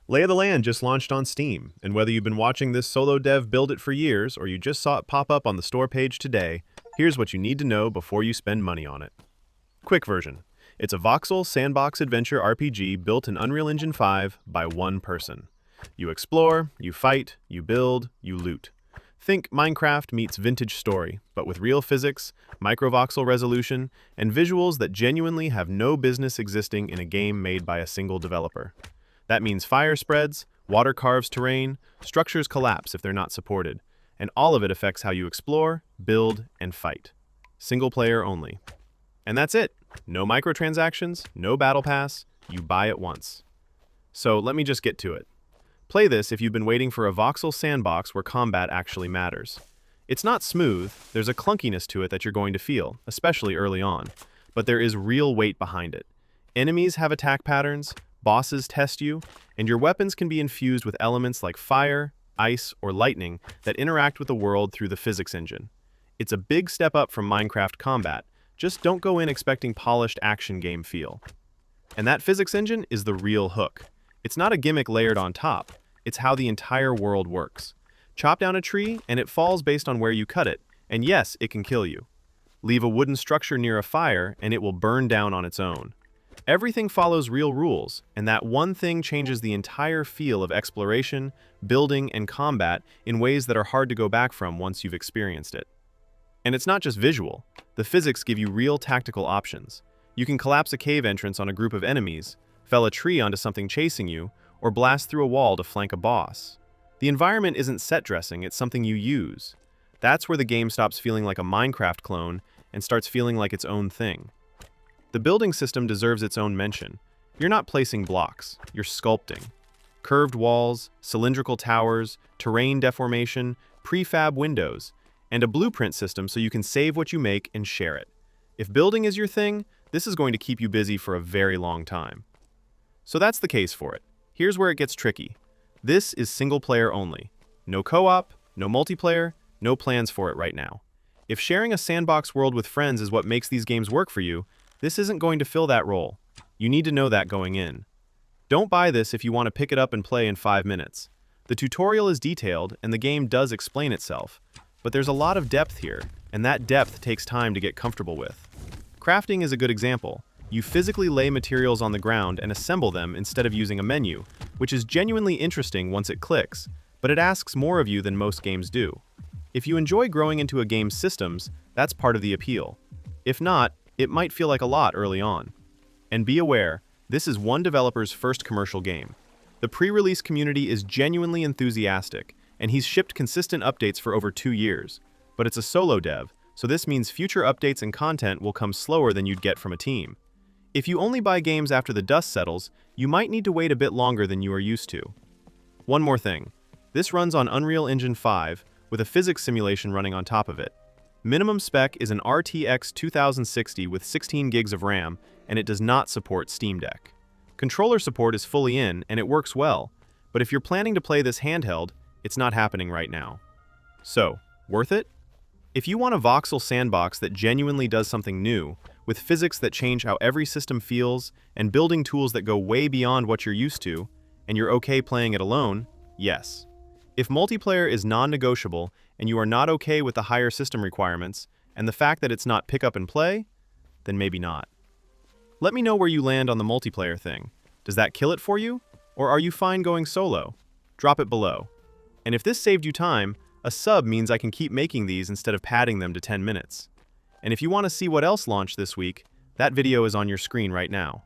Lay of the Land just launched on Steam, and whether you've been watching this solo dev build it for years or you just saw it pop up on the store page today, here's what you need to know before you spend money on it. Quick version. It's a voxel sandbox adventure RPG built in Unreal Engine 5 by one person. You explore, you fight, you build, you loot. Think Minecraft meets vintage story, but with real physics, micro-voxel resolution, and visuals that genuinely have no business existing in a game made by a single developer. That means fire spreads, water carves terrain, structures collapse if they're not supported, and all of it affects how you explore, build, and fight. Single player only. And that's it. No microtransactions, no battle pass, you buy it once. So let me just get to it. Play this if you've been waiting for a voxel sandbox where combat actually matters. It's not smooth, there's a clunkiness to it that you're going to feel, especially early on, but there is real weight behind it. Enemies have attack patterns, bosses test you, and your weapons can be infused with elements like fire, ice, or lightning that interact with the world through the physics engine. It's a big step up from Minecraft combat, just don't go in expecting polished action game feel. And that physics engine is the real hook. It's not a gimmick layered on top, it's how the entire world works. Chop down a tree and it falls based on where you cut it, and yes, it can kill you. Leave a wooden structure near a fire and it will burn down on its own. Everything follows real rules, and that one thing changes the entire feel of exploration, building, and combat in ways that are hard to go back from once you've experienced it. And it's not just visual. The physics give you real tactical options. You can collapse a cave entrance on a group of enemies, fell a tree onto something chasing you, or blast through a wall to flank a boss. The environment isn't set dressing, it's something you use. That's where the game stops feeling like a Minecraft clone and starts feeling like its own thing. The building system deserves its own mention. You're not placing blocks, you're sculpting. Curved walls, cylindrical towers, terrain deformation, prefab windows, and a blueprint system so you can save what you make and share it. If building is your thing, this is going to keep you busy for a very long time. So that's the case for it. Here's where it gets tricky. This is single player only. No co-op, no multiplayer, no plans for it right now. If sharing a sandbox world with friends is what makes these games work for you, this isn't going to fill that role. You need to know that going in. Don't buy this if you want to pick it up and play in 5 minutes. The tutorial is detailed and the game does explain itself, but there's a lot of depth here, and that depth takes time to get comfortable with. Crafting is a good example. You physically lay materials on the ground and assemble them instead of using a menu, which is genuinely interesting once it clicks, but it asks more of you than most games do. If you enjoy growing into a game's systems, that's part of the appeal. If not, it might feel like a lot early on. And be aware, this is one developer's first commercial game. The pre-release community is genuinely enthusiastic, and he's shipped consistent updates for over 2 years. But it's a solo dev, so this means future updates and content will come slower than you'd get from a team. If you only buy games after the dust settles, you might need to wait a bit longer than you are used to. One more thing. This runs on Unreal Engine 5, with a physics simulation running on top of it. Minimum spec is an RTX 2060 with 16 gigs of RAM, and it does not support Steam Deck. Controller support is fully in, and it works well, but if you're planning to play this handheld, it's not happening right now. So, worth it? If you want a voxel sandbox that genuinely does something new, with physics that change how every system feels, and building tools that go way beyond what you're used to, and you're okay playing it alone, yes. If multiplayer is non-negotiable, and you are not okay with the higher system requirements, and the fact that it's not pick up and play, then maybe not. Let me know where you land on the multiplayer thing. Does that kill it for you? Or are you fine going solo? Drop it below. And if this saved you time, a sub means I can keep making these instead of padding them to 10 minutes. And if you want to see what else launched this week, that video is on your screen right now.